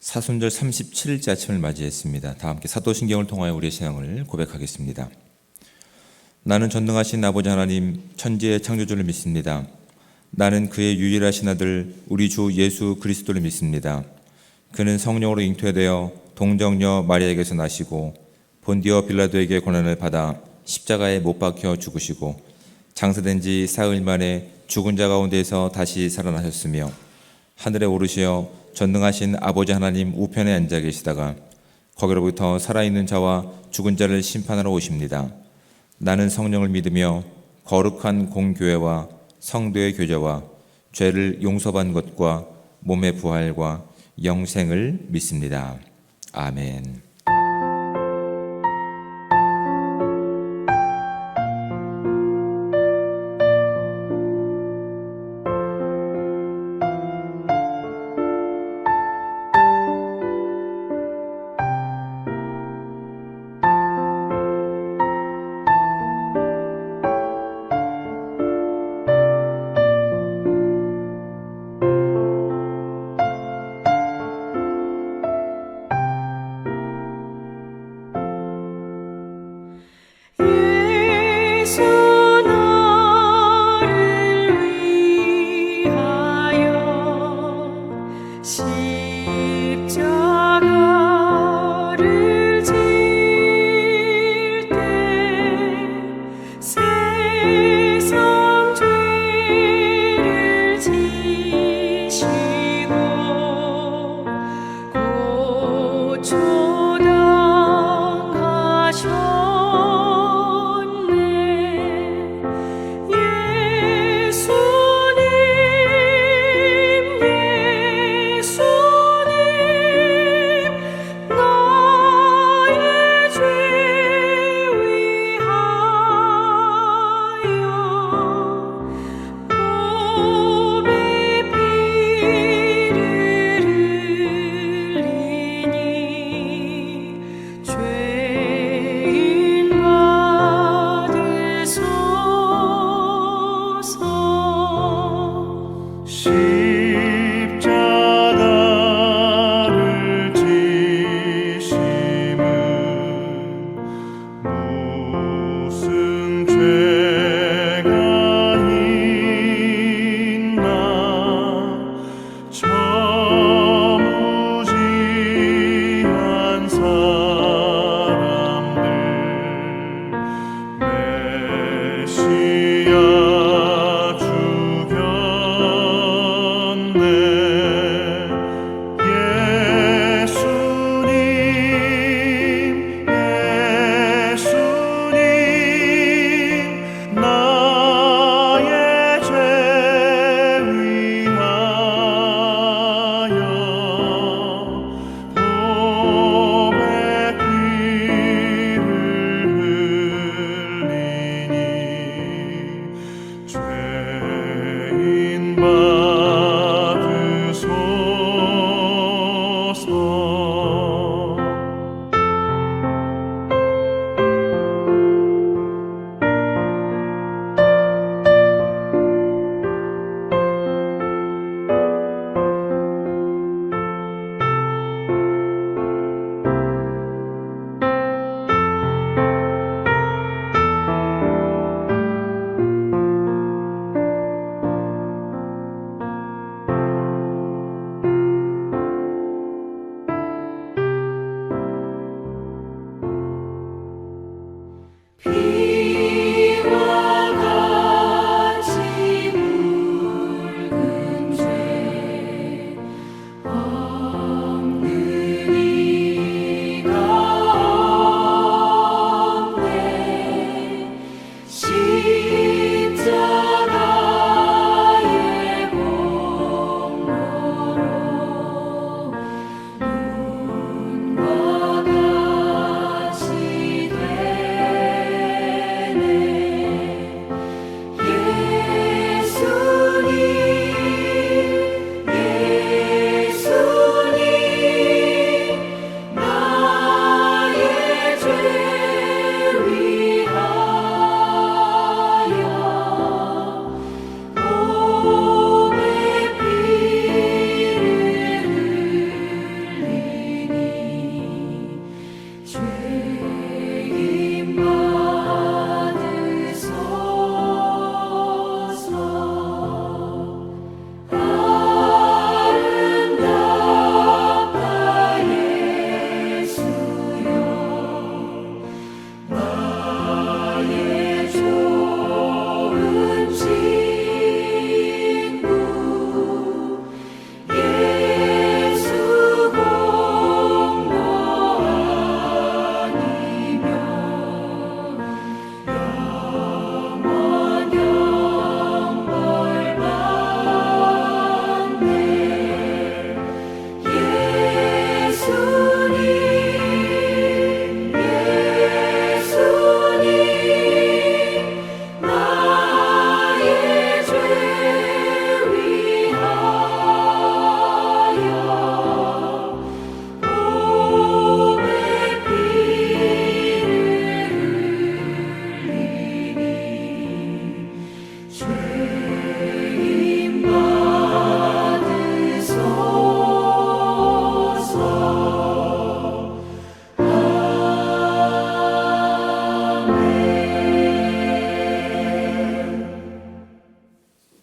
사순절 37일째 아침을 맞이했습니다. 다 함께 사도신경을 통하여 우리의 신앙을 고백하겠습니다. 나는 전능하신 아버지 하나님 천지의 창조주를 믿습니다. 나는 그의 유일하신 아들 우리 주 예수 그리스도를 믿습니다. 그는 성령으로 잉태되어 동정녀 마리아에게서 나시고 본디오 빌라도에게 고난을 받아 십자가에 못 박혀 죽으시고 장사된 지 사흘 만에 죽은 자 가운데서 다시 살아나셨으며 하늘에 오르시어 전능하신 아버지 하나님 우편에 앉아 계시다가 거기로부터 살아있는 자와 죽은 자를 심판하러 오십니다. 나는 성령을 믿으며 거룩한 공교회와 성도의 교제와 죄를 용서받는 것과 몸의 부활과 영생을 믿습니다. 아멘.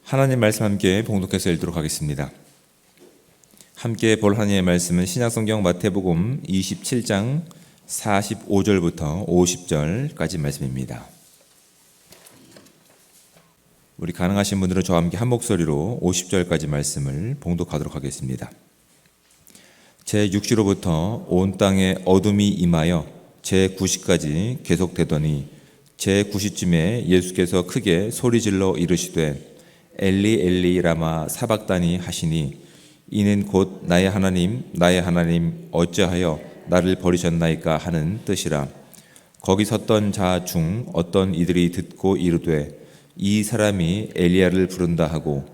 하나님 말씀 함께 봉독해서 읽도록 하겠습니다. 함께 볼 하나님의 말씀은 신약성경 마태복음 27장 45절부터 50절까지 말씀입니다. 우리 가능하신 분들은 저와 함께 한 목소리로 50절까지 말씀을 봉독하도록 하겠습니다. 제6시로부터 온 땅에 어둠이 임하여 제9시까지 계속되더니 제9시쯤에 예수께서 크게 소리질러 이르시되 엘리 엘리 라마 사박다니 하시니 이는 곧 나의 하나님 어찌하여 나를 버리셨나이까 하는 뜻이라. 거기 섰던 자 중 어떤 이들이 듣고 이르되 이 사람이 엘리야를 부른다 하고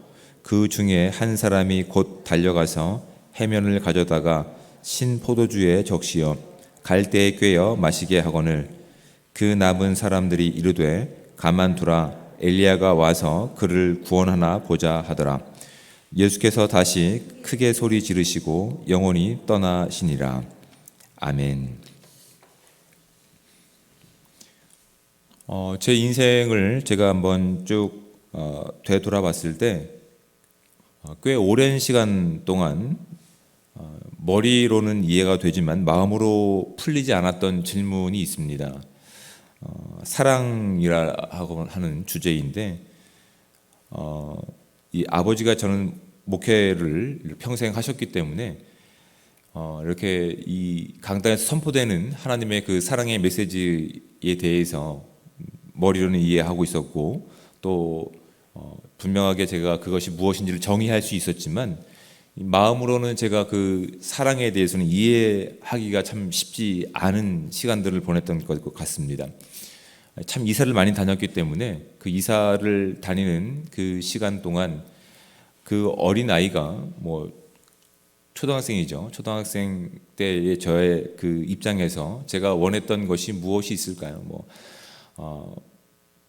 그 중에 한 사람이 곧 달려가서 해면을 가져다가 신 포도주에 적시어 갈대에 꿰어 마시게 하거늘 그 남은 사람들이 이르되 가만두라 엘리야가 와서 그를 구원하나 보자 하더라. 예수께서 다시 크게 소리 지르시고 영원히 떠나시니라. 아멘. 제 인생을 제가 한번 쭉 되돌아봤을 때 꽤 오랜 시간 동안 머리로는 이해가 되지만 마음으로 풀리지 않았던 질문이 있습니다. 사랑이라고 하는 주제인데 이 아버지가 저는 목회를 평생 하셨기 때문에 이렇게 이 강단에서 선포되는 하나님의 그 사랑의 메시지에 대해서 머리로는 이해하고 있었고 또 분명하게 제가 그것이 무엇인지를 정의할 수 있었지만 마음으로는 제가 그 사랑에 대해서는 이해하기가 참 쉽지 않은 시간들을 보냈던 것 같습니다. 참 이사를 많이 다녔기 때문에 그 이사를 다니는 그 시간 동안 그 어린 아이가 뭐 초등학생이죠. 초등학생 때의 저의 그 입장에서 제가 원했던 것이 무엇이 있을까요?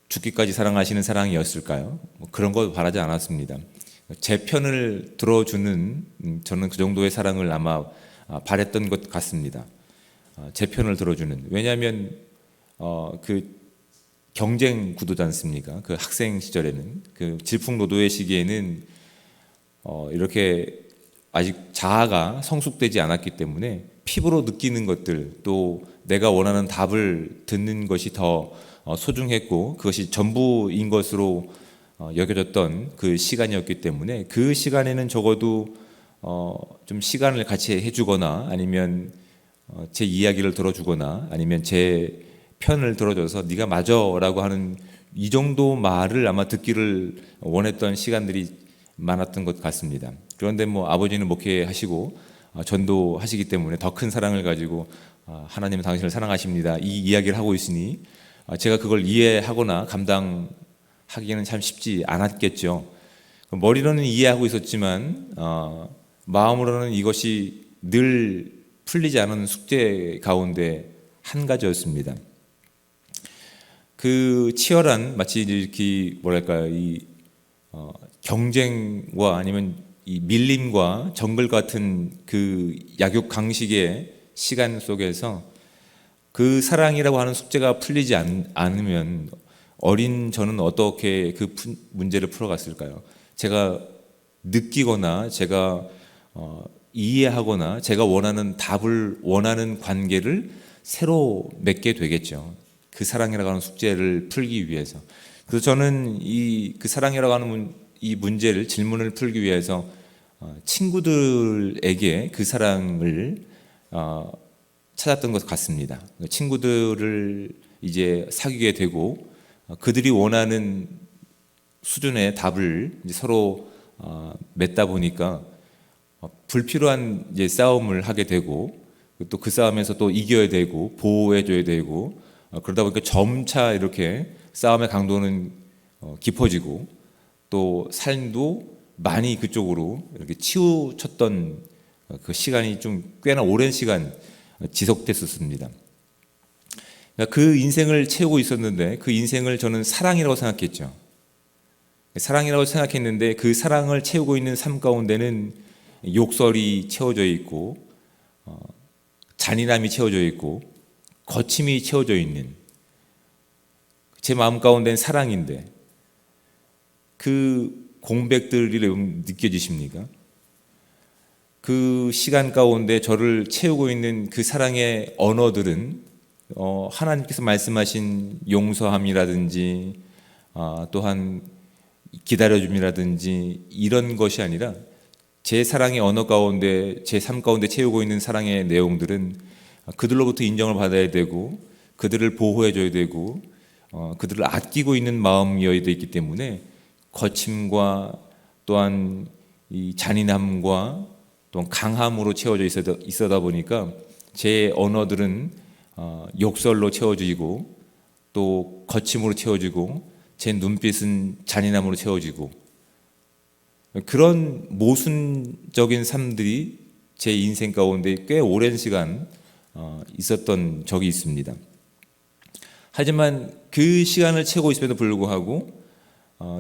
죽기까지 사랑하시는 사랑이었을까요? 그런 거 바라지 않았습니다. 제 편을 들어주는 저는 그 정도의 사랑을 아마 바랬던 것 같습니다. 제 편을 들어주는. 왜냐하면 그 경쟁 구도지 않습니까? 그 학생 시절에는 그 질풍노도의 시기에는 이렇게 아직 자아가 성숙되지 않았기 때문에 피부로 느끼는 것들 또 내가 원하는 답을 듣는 것이 더 소중했고 그것이 전부인 것으로 여겨졌던 그 시간이었기 때문에 그 시간에는 적어도 좀 시간을 같이 해주거나 아니면 제 이야기를 들어주거나 아니면 제 편을 들어줘서 네가 맞아라고 하는 이 정도 말을 아마 듣기를 원했던 시간들이 많았던 것 같습니다. 그런데 아버지는 목회하시고 전도하시기 때문에 더 큰 사랑을 가지고 하나님은 당신을 사랑하십니다 이 이야기를 하고 있으니 제가 그걸 이해하거나 감당하기는 참 쉽지 않았겠죠. 머리로는 이해하고 있었지만 마음으로는 이것이 늘 풀리지 않은 숙제 가운데 한 가지였습니다. 그 치열한 마치 이렇게 이 경쟁과 아니면 이 밀림과 정글 같은 그 약육 강식의 시간 속에서 그 사랑이라고 하는 숙제가 풀리지 않으면 어린 저는 어떻게 그 문제를 풀어갔을까요? 제가 느끼거나 제가 이해하거나 제가 원하는 답을 원하는 관계를 새로 맺게 되겠죠. 그 사랑이라고 하는 숙제를 풀기 위해서. 그래서 저는 그 사랑이라고 하는 이 문제를 질문을 풀기 위해서 친구들에게 그 사랑을 찾았던 것 같습니다. 친구들을 이제 사귀게 되고 그들이 원하는 수준의 답을 이제 서로 맺다 보니까 불필요한 이제 싸움을 하게 되고 또 그 싸움에서 또 이겨야 되고 보호해줘야 되고 그러다 보니까 점차 이렇게 싸움의 강도는 깊어지고 또 삶도 많이 그쪽으로 이렇게 치우쳤던 그 시간이 좀 꽤나 오랜 시간 지속됐었습니다. 그 인생을 채우고 있었는데 그 인생을 저는 사랑이라고 생각했죠. 사랑이라고 생각했는데 그 사랑을 채우고 있는 삶 가운데는 욕설이 채워져 있고 잔인함이 채워져 있고 거침이 채워져 있는 제 마음 가운데는 사랑인데 그 공백들이 느껴지십니까? 그 시간 가운데 저를 채우고 있는 그 사랑의 언어들은 하나님께서 말씀하신 용서함이라든지 또한 기다려줌이라든지 이런 것이 아니라 제 사랑의 언어 가운데 제 삶 가운데 채우고 있는 사랑의 내용들은 그들로부터 인정을 받아야 되고 그들을 보호해줘야 되고 그들을 아끼고 있는 마음이어야 있기 때문에 거침과 또한 이 잔인함과 또한 강함으로 채워져 있어다 보니까 제 언어들은 욕설로 채워지고 또 거침으로 채워지고 제 눈빛은 잔인함으로 채워지고 그런 모순적인 삶들이 제 인생 가운데 꽤 오랜 시간 있었던 적이 있습니다. 하지만 그 시간을 채우고 있음에도 불구하고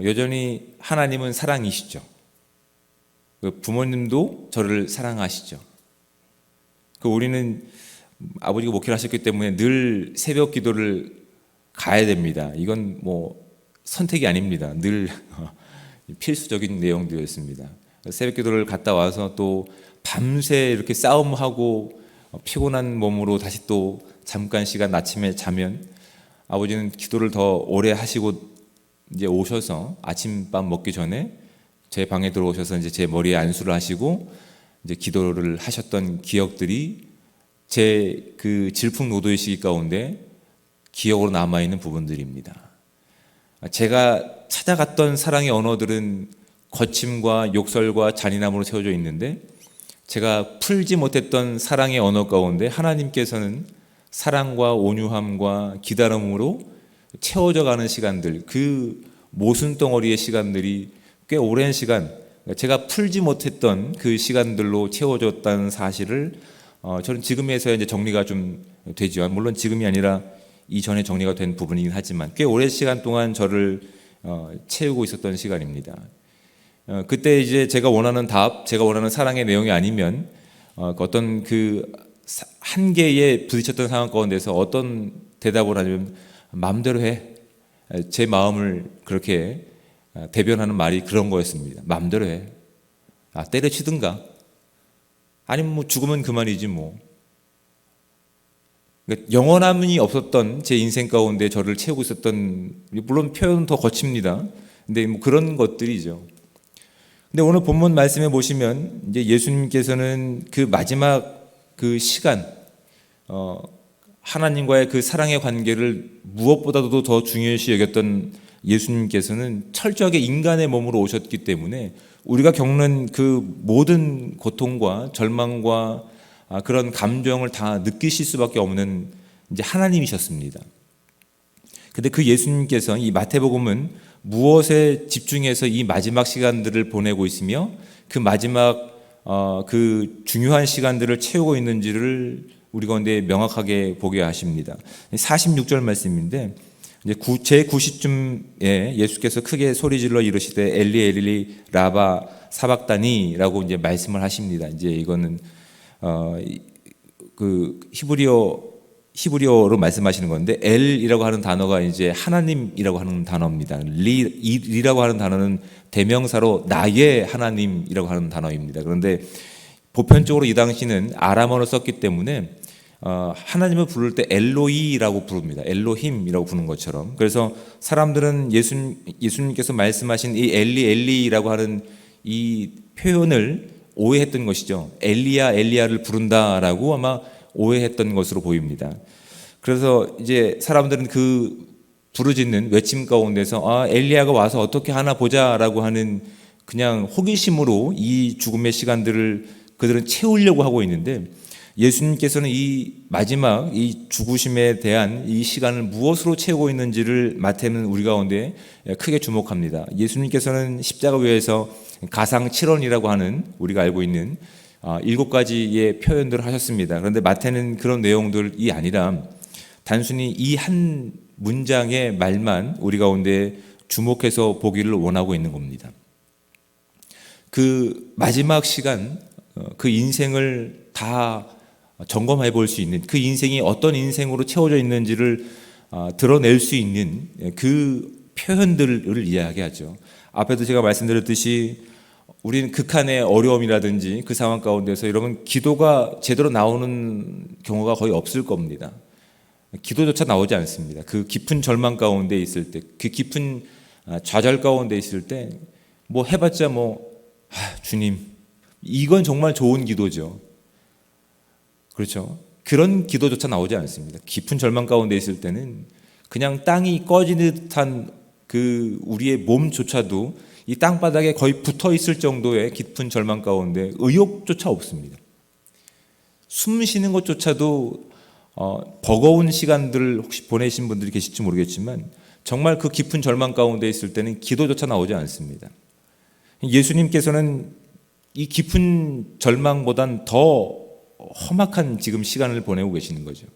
여전히 하나님은 사랑이시죠. 부모님도 저를 사랑하시죠. 우리는 아버지가 목회를 하셨기 때문에 늘 새벽 기도를 가야 됩니다. 이건 뭐 선택이 아닙니다. 늘 필수적인 내용들이었습니다. 새벽 기도를 갔다 와서 또 밤새 이렇게 싸움하고 피곤한 몸으로 다시 또 잠깐 시간 아침에 자면 아버지는 기도를 더 오래 하시고 이제 오셔서 아침밥 먹기 전에 제 방에 들어오셔서 이제 제 머리에 안수를 하시고 이제 기도를 하셨던 기억들이 제 그 질풍노도의 시기 가운데 기억으로 남아 있는 부분들입니다. 제가 찾아갔던 사랑의 언어들은 거침과 욕설과 잔인함으로 채워져 있는데 제가 풀지 못했던 사랑의 언어 가운데 하나님께서는 사랑과 온유함과 기다림으로 채워져 가는 시간들, 그 모순덩어리의 시간들이 꽤 오랜 시간 제가 풀지 못했던 그 시간들로 채워졌다는 사실을 저는 지금에서야 이제 정리가 좀 되지만 물론 지금이 아니라 이전에 정리가 된 부분이긴 하지만 꽤 오랜 시간 동안 저를 채우고 있었던 시간입니다. 그때 이제 제가 원하는 답, 제가 원하는 사랑의 내용이 아니면 어떤 그 한계에 부딪혔던 상황 가운데서 어떤 대답을 하냐면 마음대로 해. 제 마음을 그렇게 대변하는 말이 그런 거였습니다. 마음대로 해. 때려치든가. 아니면 뭐 죽으면 그만이지 뭐. 그러니까 영원함이 없었던 제 인생 가운데 저를 채우고 있었던, 물론 표현은 더 거칩니다. 근데 뭐 그런 것들이죠. 근데 오늘 본문 말씀에 보시면 이제 예수님께서는 그 마지막 그 시간, 하나님과의 그 사랑의 관계를 무엇보다도 더 중요시 여겼던 예수님께서는 철저하게 인간의 몸으로 오셨기 때문에 우리가 겪는 그 모든 고통과 절망과 그런 감정을 다 느끼실 수밖에 없는 이제 하나님이셨습니다. 근데 그 예수님께서 이 마태복음은 무엇에 집중해서 이 마지막 시간들을 보내고 있으며 그 마지막 그 중요한 시간들을 채우고 있는지를 우리 가운데 명확하게 보게 하십니다. 46절 말씀인데 이제 제9시쯤에 예수께서 크게 소리질러 이르시되 엘리 엘리 라바 사박다니라고 이제 말씀을 하십니다. 이제 이거는 그 히브리어로 말씀하시는 건데 엘이라고 하는 단어가 이제 하나님이라고 하는 단어입니다. 리라고 하는 단어는 대명사로 나의 하나님이라고 하는 단어입니다. 그런데 보편적으로 이 당시는 아람어를 썼기 때문에 하나님을 부를 때 엘로이라고 부릅니다. 엘로힘이라고 부르는 것처럼. 그래서 사람들은 예수님께서 말씀하신 이 엘리라고 하는 이 표현을 오해했던 것이죠. 엘리야를 부른다라고 아마 오해했던 것으로 보입니다. 그래서 이제 사람들은 그 부르짖는 외침 가운데서 엘리야가 와서 어떻게 하나 보자라고 하는 그냥 호기심으로 이 죽음의 시간들을 그들은 채우려고 하고 있는데 예수님께서는 이 마지막 이 죽으심에 대한 이 시간을 무엇으로 채우고 있는지를 마태는 우리 가운데 크게 주목합니다. 예수님께서는 십자가 위에서 가상 7원이라고 하는 우리가 알고 있는 7가지의 표현들을 하셨습니다. 그런데 마태는 그런 내용들이 아니라 단순히 이 한 문장의 말만 우리 가운데 주목해서 보기를 원하고 있는 겁니다. 그 마지막 시간, 그 인생을 다 점검해 볼 수 있는, 그 인생이 어떤 인생으로 채워져 있는지를 드러낼 수 있는 그 표현들을 이야기하죠. 앞에도 제가 말씀드렸듯이 우리는 극한의 어려움이라든지 그 상황 가운데서 여러분 기도가 제대로 나오는 경우가 거의 없을 겁니다. 기도조차 나오지 않습니다. 그 깊은 절망 가운데 있을 때, 그 깊은 좌절 가운데 있을 때 뭐 해봤자 주님, 이건 정말 좋은 기도죠. 그렇죠? 그런 기도조차 나오지 않습니다. 깊은 절망 가운데 있을 때는 그냥 땅이 꺼지는 듯한 그 우리의 몸조차도 이 땅바닥에 거의 붙어 있을 정도의 깊은 절망 가운데 의욕조차 없습니다. 숨 쉬는 것조차도 버거운 시간들을 혹시 보내신 분들이 계실지 모르겠지만 정말 그 깊은 절망 가운데 있을 때는 기도조차 나오지 않습니다. 예수님께서는 이 깊은 절망보단 더 험악한 지금 시간을 보내고 계시는 거죠.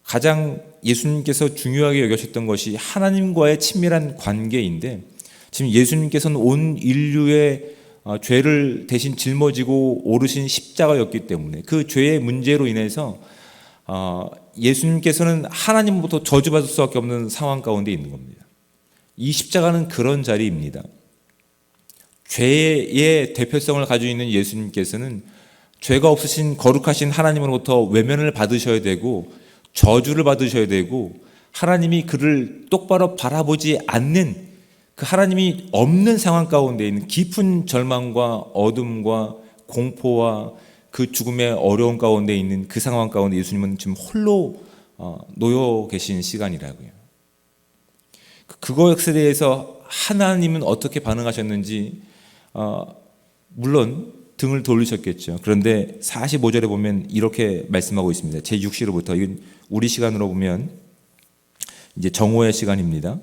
가장 예수님께서 중요하게 여기셨던 것이 하나님과의 친밀한 관계인데 지금 예수님께서는 온 인류의 죄를 대신 짊어지고 오르신 십자가였기 때문에 그 죄의 문제로 인해서 예수님께서는 하나님부터 저주받을 수밖에 없는 상황 가운데 있는 겁니다. 이 십자가는 그런 자리입니다. 죄의 대표성을 가지고 있는 예수님께서는 죄가 없으신 거룩하신 하나님으로부터 외면을 받으셔야 되고 저주를 받으셔야 되고 하나님이 그를 똑바로 바라보지 않는 그 하나님이 없는 상황 가운데 있는 깊은 절망과 어둠과 공포와 그 죽음의 어려움 가운데 있는 그 상황 가운데 예수님은 지금 홀로 놓여 계신 시간이라고요. 그것에 대해서 하나님은 어떻게 반응하셨는지 물론 등을 돌리셨겠죠. 그런데 45절에 보면 이렇게 말씀하고 있습니다. 제6시로부터 이건 우리 시간으로 보면 이제 정오의 시간입니다.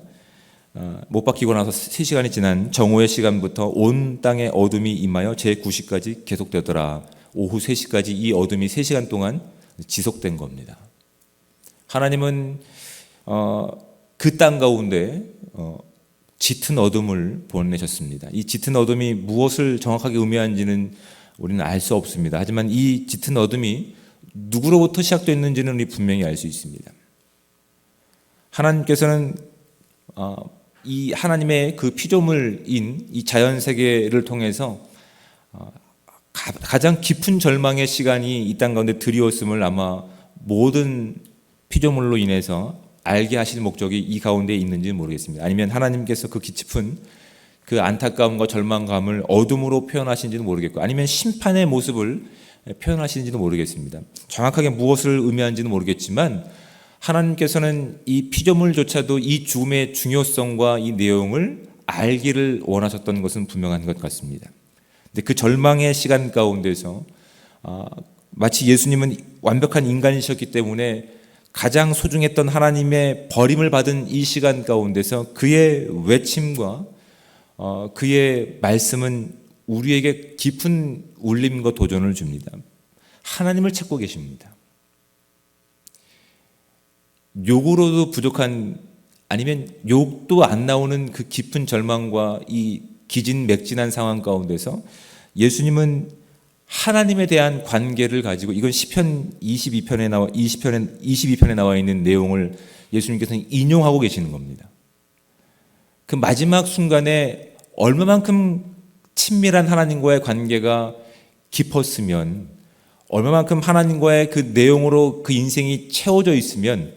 못 박히고 나서 3시간이 지난 정오의 시간부터 온 땅에 어둠이 임하여 제9시까지 계속되더라. 오후 3시까지 이 어둠이 3시간 동안 지속된 겁니다. 하나님은 그 땅 가운데 짙은 어둠을 보내셨습니다. 이 짙은 어둠이 무엇을 정확하게 의미하는지는 우리는 알 수 없습니다. 하지만 이 짙은 어둠이 누구로부터 시작됐는지는 우리 분명히 알 수 있습니다. 하나님께서는 이 하나님의 그 피조물인 이 자연 세계를 통해서 가장 깊은 절망의 시간이 이 땅 가운데 드리웠음을 아마 모든 피조물로 인해서 알게 하실 목적이 이 가운데 있는지는 모르겠습니다. 아니면 하나님께서 그 깊은 그 안타까움과 절망감을 어둠으로 표현하시는지는 모르겠고 아니면 심판의 모습을 표현하시는지도 모르겠습니다. 정확하게 무엇을 의미하는지는 모르겠지만 하나님께서는 이 피조물조차도 이 죽음의 중요성과 이 내용을 알기를 원하셨던 것은 분명한 것 같습니다. 근데 그 절망의 시간 가운데서 마치 예수님은 완벽한 인간이셨기 때문에 가장 소중했던 하나님의 버림을 받은 이 시간 가운데서 그의 외침과 그의 말씀은 우리에게 깊은 울림과 도전을 줍니다. 하나님을 찾고 계십니다. 욕으로도 부족한 아니면 욕도 안 나오는 그 깊은 절망과 이 기진맥진한 상황 가운데서 예수님은 하나님에 대한 관계를 가지고 이건 시편 22편에 나와 있는 내용을 예수님께서는 인용하고 계시는 겁니다. 그 마지막 순간에 얼마만큼 친밀한 하나님과의 관계가 깊었으면 얼마만큼 하나님과의 그 내용으로 그 인생이 채워져 있으면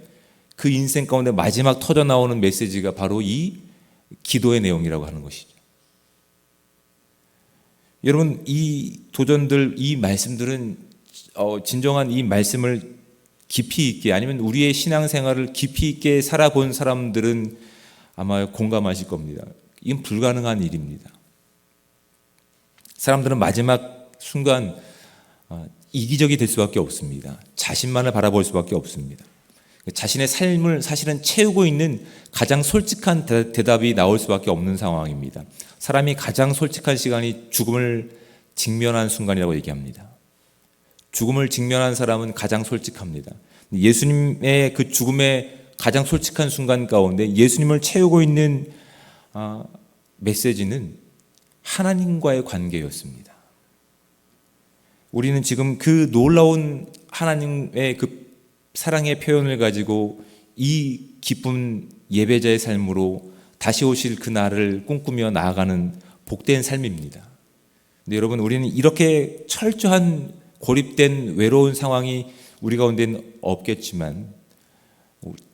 그 인생 가운데 마지막 터져 나오는 메시지가 바로 이 기도의 내용이라고 하는 것이죠. 여러분 이 도전들, 이 말씀들은 진정한 이 말씀을 깊이 있게 아니면 우리의 신앙생활을 깊이 있게 살아본 사람들은 아마 공감하실 겁니다. 이건 불가능한 일입니다. 사람들은 마지막 순간 이기적이 될 수밖에 없습니다. 자신만을 바라볼 수밖에 없습니다. 자신의 삶을 사실은 채우고 있는 가장 솔직한 대답이 나올 수밖에 없는 상황입니다. 사람이 가장 솔직한 시간이 죽음을 직면한 순간이라고 얘기합니다. 죽음을 직면한 사람은 가장 솔직합니다. 예수님의 그 죽음의 가장 솔직한 순간 가운데 예수님을 채우고 있는 메시지는 하나님과의 관계였습니다. 우리는 지금 그 놀라운 하나님의 그 사랑의 표현을 가지고 이 기쁜 예배자의 삶으로 다시 오실 그 날을 꿈꾸며 나아가는 복된 삶입니다. 근데 여러분, 우리는 이렇게 철저한 고립된 외로운 상황이 우리 가운데는 없겠지만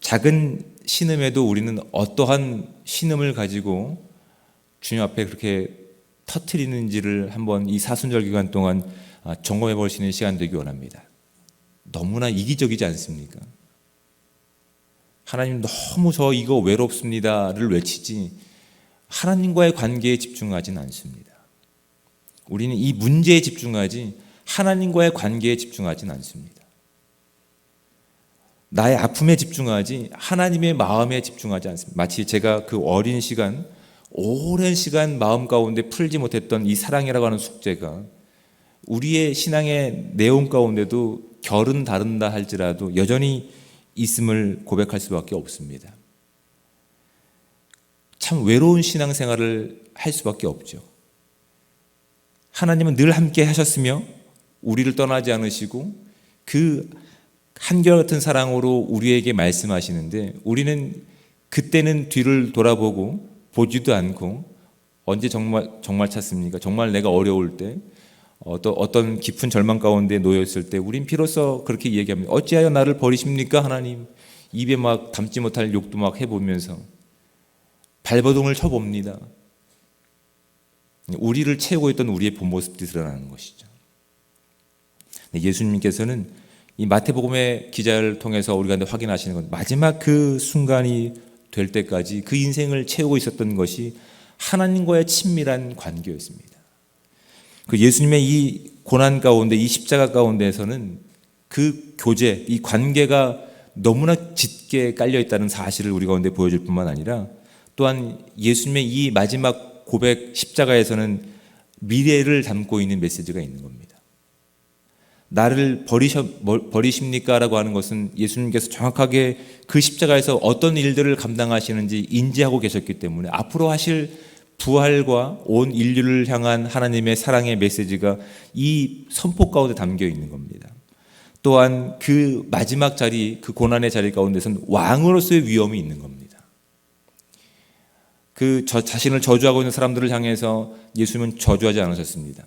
작은 신음에도 우리는 어떠한 신음을 가지고 주님 앞에 그렇게 터뜨리는지를 한번 이 사순절 기간 동안 점검해 볼 수 있는 시간 되기 원합니다. 너무나 이기적이지 않습니까? 하나님 너무 저 이거 외롭습니다를 외치지 하나님과의 관계에 집중하지는 않습니다. 우리는 이 문제에 집중하지 하나님과의 관계에 집중하지는 않습니다. 나의 아픔에 집중하지 하나님의 마음에 집중하지 않습니다. 마치 제가 그 어린 시간, 오랜 시간 마음 가운데 풀지 못했던 이 사랑이라고 하는 숙제가 우리의 신앙의 내용 가운데도 결은 다른다 할지라도 여전히 있음을 고백할 수밖에 없습니다. 참 외로운 신앙생활을 할 수밖에 없죠. 하나님은 늘 함께 하셨으며 우리를 떠나지 않으시고 그 한결같은 사랑으로 우리에게 말씀하시는데 우리는 그때는 뒤를 돌아보고 보지도 않고 언제 정말 찾습니까? 정말 내가 어려울 때 어떤 깊은 절망 가운데 놓였을 때 우린 비로소 그렇게 얘기합니다. 어찌하여 나를 버리십니까 하나님? 입에 막 담지 못할 욕도 막 해보면서 발버둥을 쳐봅니다. 우리를 채우고 있던 우리의 본 모습들이 드러나는 것이죠. 예수님께서는 이 마태복음의 기자를 통해서 우리가 확인하시는 건 마지막 그 순간이 될 때까지 그 인생을 채우고 있었던 것이 하나님과의 친밀한 관계였습니다. 그 예수님의 이 고난 가운데, 이 십자가 가운데에서는 그 교제, 이 관계가 너무나 짙게 깔려 있다는 사실을 우리 가운데 보여줄 뿐만 아니라 또한 예수님의 이 마지막 고백 십자가에서는 미래를 담고 있는 메시지가 있는 겁니다. 나를 버리십니까? 라고 하는 것은 예수님께서 정확하게 그 십자가에서 어떤 일들을 감당하시는지 인지하고 계셨기 때문에 앞으로 하실 부활과 온 인류를 향한 하나님의 사랑의 메시지가 이 선포 가운데 담겨 있는 겁니다. 또한 그 마지막 자리, 그 고난의 자리 가운데서는 왕으로서의 위엄이 있는 겁니다. 그 자신을 저주하고 있는 사람들을 향해서 예수님은 저주하지 않으셨습니다.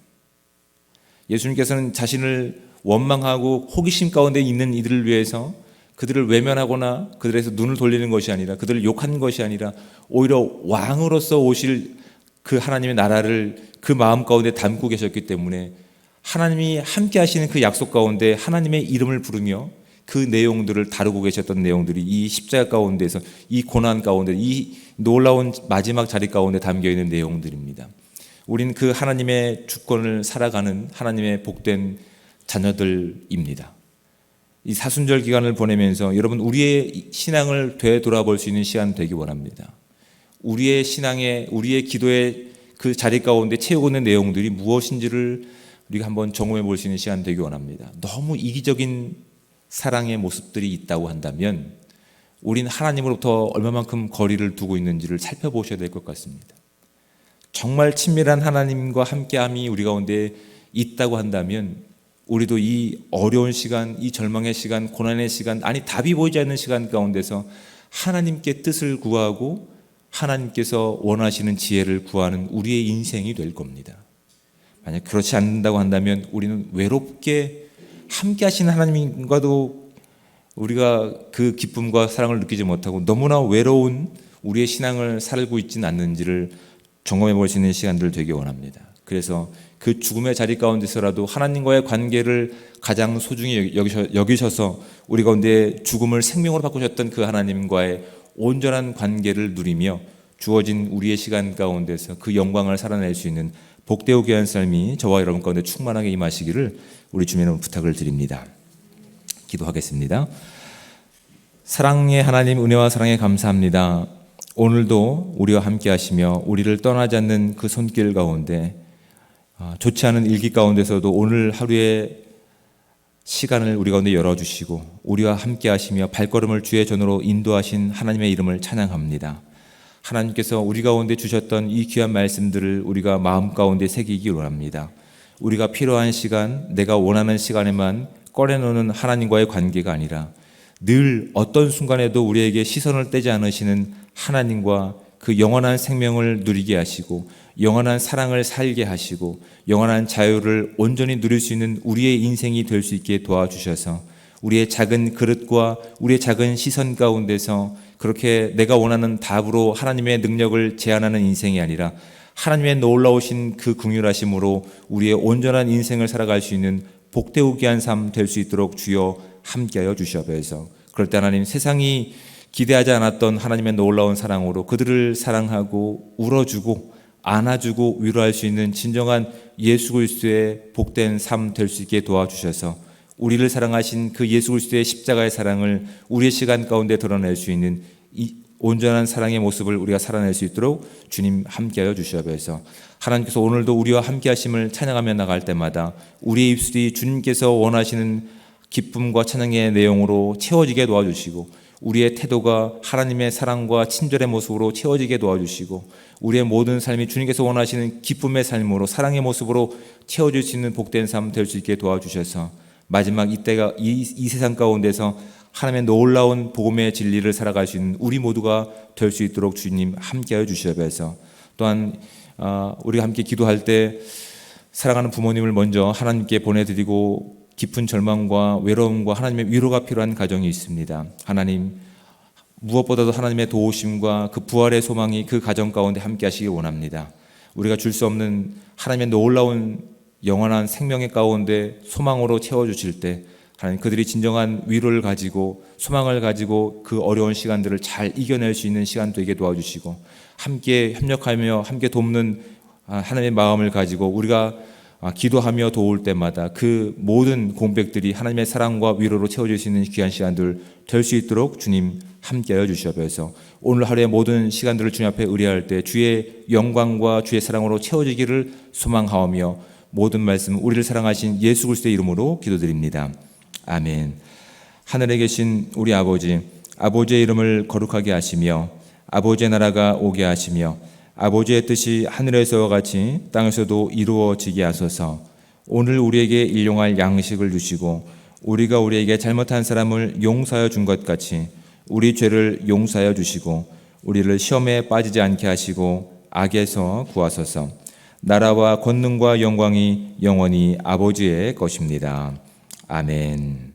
예수님께서는 자신을 원망하고 호기심 가운데 있는 이들을 위해서 그들을 외면하거나 그들에서 눈을 돌리는 것이 아니라 그들을 욕하는 것이 아니라 오히려 왕으로서 오실 그 하나님의 나라를 그 마음 가운데 담고 계셨기 때문에 하나님이 함께 하시는 그 약속 가운데 하나님의 이름을 부르며 그 내용들을 다루고 계셨던 내용들이 이 십자가 가운데서 이 고난 가운데 이 놀라운 마지막 자리 가운데 담겨 있는 내용들입니다. 우리는 그 하나님의 주권을 살아가는 하나님의 복된 자녀들입니다. 이 사순절 기간을 보내면서 여러분 우리의 신앙을 되돌아볼 수 있는 시간 되기 원합니다. 우리의 신앙의 우리의 기도의 그 자리 가운데 채우고 있는 내용들이 무엇인지를 우리가 한번 점검해 볼 수 있는 시간 되기 원합니다. 너무 이기적인 사랑의 모습들이 있다고 한다면 우리는 하나님으로부터 얼마만큼 거리를 두고 있는지를 살펴보셔야 될 것 같습니다. 정말 친밀한 하나님과 함께함이 우리 가운데 있다고 한다면 우리도 이 어려운 시간, 이 절망의 시간, 고난의 시간, 아니 답이 보이지 않는 시간 가운데서 하나님께 뜻을 구하고 하나님께서 원하시는 지혜를 구하는 우리의 인생이 될 겁니다. 만약 그렇지 않는다고 한다면 우리는 외롭게 함께 하시는 하나님과도 우리가 그 기쁨과 사랑을 느끼지 못하고 너무나 외로운 우리의 신앙을 살고 있지는 않는지를 점검해 볼 수 있는 시간들 되기 원합니다. 그래서 그 죽음의 자리 가운데서라도 하나님과의 관계를 가장 소중히 여기셔서 우리 가운데 죽음을 생명으로 바꾸셨던 그 하나님과의 온전한 관계를 누리며 주어진 우리의 시간 가운데서 그 영광을 살아낼 수 있는 복되고 귀한 삶이 저와 여러분 가운데 충만하게 임하시기를 우리 주님으로 부탁을 드립니다. 기도하겠습니다. 사랑의 하나님, 은혜와 사랑에 감사합니다. 오늘도 우리와 함께 하시며 우리를 떠나지 않는 그 손길 가운데 좋지 않은 일기 가운데서도 오늘 하루의 시간을 우리 가운데 열어주시고 우리와 함께 하시며 발걸음을 주의 전으로 인도하신 하나님의 이름을 찬양합니다. 하나님께서 우리 가운데 주셨던 이 귀한 말씀들을 우리가 마음 가운데 새기기 원합니다. 우리가 필요한 시간, 내가 원하는 시간에만 꺼내놓는 하나님과의 관계가 아니라 늘 어떤 순간에도 우리에게 시선을 떼지 않으시는 하나님과 그 영원한 생명을 누리게 하시고 영원한 사랑을 살게 하시고 영원한 자유를 온전히 누릴 수 있는 우리의 인생이 될 수 있게 도와주셔서 우리의 작은 그릇과 우리의 작은 시선 가운데서 그렇게 내가 원하는 답으로 하나님의 능력을 제한하는 인생이 아니라 하나님의 놀라우신 그 긍휼하심으로 우리의 온전한 인생을 살아갈 수 있는 복되고 귀한 삶 될 수 있도록 주여 함께하여 주시옵소서. 그럴 때 하나님, 세상이 기대하지 않았던 하나님의 놀라운 사랑으로 그들을 사랑하고 울어주고 안아주고 위로할 수 있는 진정한 예수 그리스도의 복된 삶 될 수 있게 도와주셔서 우리를 사랑하신 그 예수 그리스도의 십자가의 사랑을 우리의 시간 가운데 드러낼 수 있는 이 온전한 사랑의 모습을 우리가 살아낼 수 있도록 주님 함께하여 주시옵소서. 하나님께서 오늘도 우리와 함께하심을 찬양하며 나갈 때마다 우리의 입술이 주님께서 원하시는 기쁨과 찬양의 내용으로 채워지게 도와주시고 우리의 태도가 하나님의 사랑과 친절의 모습으로 채워지게 도와주시고 우리의 모든 삶이 주님께서 원하시는 기쁨의 삶으로 사랑의 모습으로 채워질 수 있는 복된 삶 될 수 있게 도와주셔서 마지막 이때가 이 세상 가운데서 하나님의 놀라운 복음의 진리를 살아갈 수 있는 우리 모두가 될 수 있도록 주님 함께하여 주시옵소서. 또한 우리가 함께 기도할 때 사랑하는 부모님을 먼저 하나님께 보내드리고 깊은 절망과 외로움과 하나님의 위로가 필요한 가정이 있습니다. 하나님, 무엇보다도 하나님의 도우심과 그 부활의 소망이 그 가정 가운데 함께 하시기 원합니다. 우리가 줄 수 없는 하나님의 놀라운 영원한 생명의 가운데 소망으로 채워주실 때 하나님, 그들이 진정한 위로를 가지고 소망을 가지고 그 어려운 시간들을 잘 이겨낼 수 있는 시간 되게 도와주시고 함께 협력하며 함께 돕는 하나님의 마음을 가지고 우리가 기도하며 도울 때마다 그 모든 공백들이 하나님의 사랑과 위로로 채워질 수 있는 귀한 시간들 될 수 있도록 주님 함께하여 주시옵소서. 오늘 하루의 모든 시간들을 주님 앞에 의뢰할 때 주의 영광과 주의 사랑으로 채워지기를 소망하오며 모든 말씀 우리를 사랑하신 예수 그리스도의 이름으로 기도드립니다. 아멘. 하늘에 계신 우리 아버지, 아버지의 이름을 거룩하게 하시며 아버지의 나라가 오게 하시며 아버지의 뜻이 하늘에서와 같이 땅에서도 이루어지게 하소서. 오늘 우리에게 일용할 양식을 주시고 우리가 우리에게 잘못한 사람을 용서하여 준 것 같이 우리 죄를 용서하여 주시고 우리를 시험에 빠지지 않게 하시고 악에서 구하소서. 나라와 권능과 영광이 영원히 아버지의 것입니다. 아멘.